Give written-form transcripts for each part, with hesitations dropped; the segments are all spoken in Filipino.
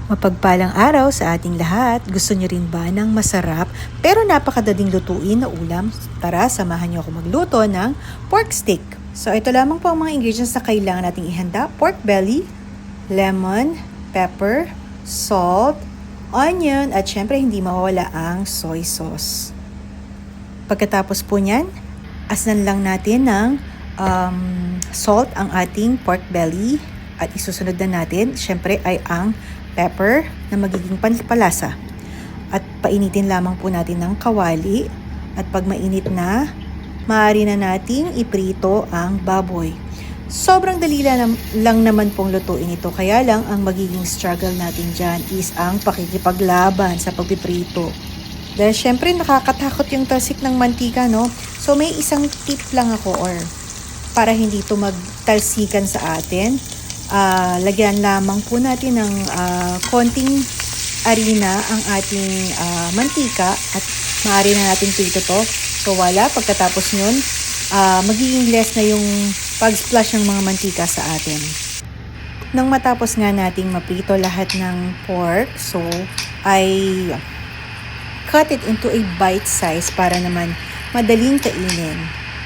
Mapagpalang araw sa ating lahat. Gusto niyo rin ba ng masarap pero napakadaling lutuin na ulam? Tara, samahan niyo ako magluto ng pork steak. So ito lamang po ang mga ingredients na kailangan nating ihanda. Pork belly, lemon, pepper, salt, onion, at syempre hindi mawawala ang soy sauce. Pagkatapos po niyan, asnan lang natin ng salt ang ating pork belly at isusunod na natin syempre ay ang pepper na magiging panpalasa. At painitin lamang po natin ng kawali at pag mainit na, maaari na nating iprito ang baboy. Sobrang dali lang naman pong lutuin ito, kaya lang ang magiging struggle natin dyan is ang pakikipaglaban sa pagpiprito. Dahil syempre nakakatakot yung talsik ng mantika, no? So may isang tip lang ako or para hindi ito magtalsikan sa atin. Lagyan lamang po natin ng konting harina ang ating mantika at maaari na natin prito to. So wala, pagkatapos nun, magiging less na yung pag-splash ng mga mantika sa atin. Nang matapos nga nating maprito lahat ng pork, so ay cut it into a bite size para naman madaling kainin.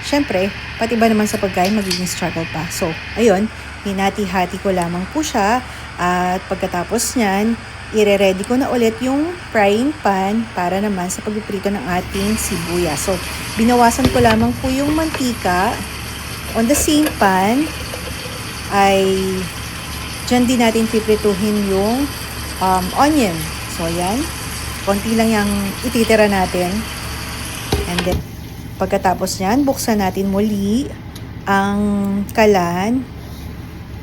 Syempre, pati ba naman sa pagkain magiging struggle pa. So, ayun, hinati-hati ko lamang po siya at pagkatapos niyan, ire-ready ko na ulit yung frying pan para naman sa pagpiprito ng ating sibuyas. So, binawasan ko lamang po yung mantika. On the same pan, ay dyan din natin piprituhin yung onion. So, ayan. Konti lang yung ititira natin. And then, pagkatapos niyan, buksan natin muli ang kalan.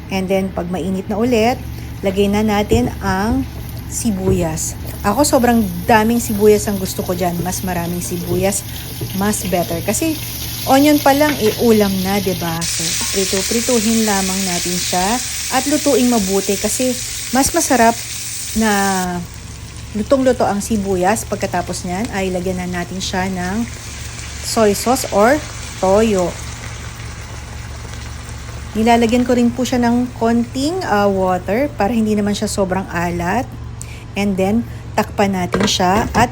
And then, pag mainit na ulit, lagay na natin ang sibuyas. Ako, sobrang daming sibuyas ang gusto ko dyan. Mas maraming sibuyas, mas better. Kasi, onion pa lang, ulam na, diba? So, prituhin lamang natin siya at lutuing mabuti kasi mas masarap na lutong-luto ang sibuyas. Pagkatapos niyan, ay lagyan na natin siya ng soy sauce or toyo. Nilalagyan ko rin po siya ng konting water para hindi naman siya sobrang alat. And then, takpan natin siya at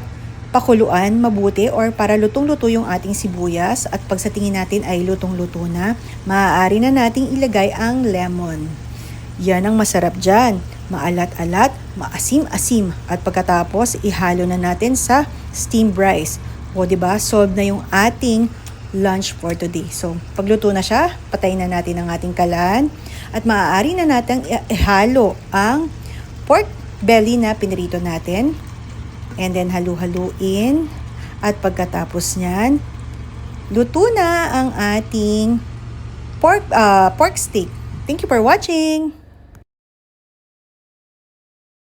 pakuluan mabuti or para lutong-luto yung ating sibuyas. At pag sa tingin natin ay lutong-luto na, maaari na nating ilagay ang lemon. Yan ang masarap dyan. Maalat-alat, maasim-asim. At pagkatapos, ihalo na natin sa steamed rice. O diba, solve na yung ating lunch for today. So, pagluto na siya, patayin na natin ang ating kalan at maaari na natin ihalo ang pork belly na pinirito natin. And then, halu-haluin. At pagkatapos niyan, luto na ang ating pork steak. Thank you for watching!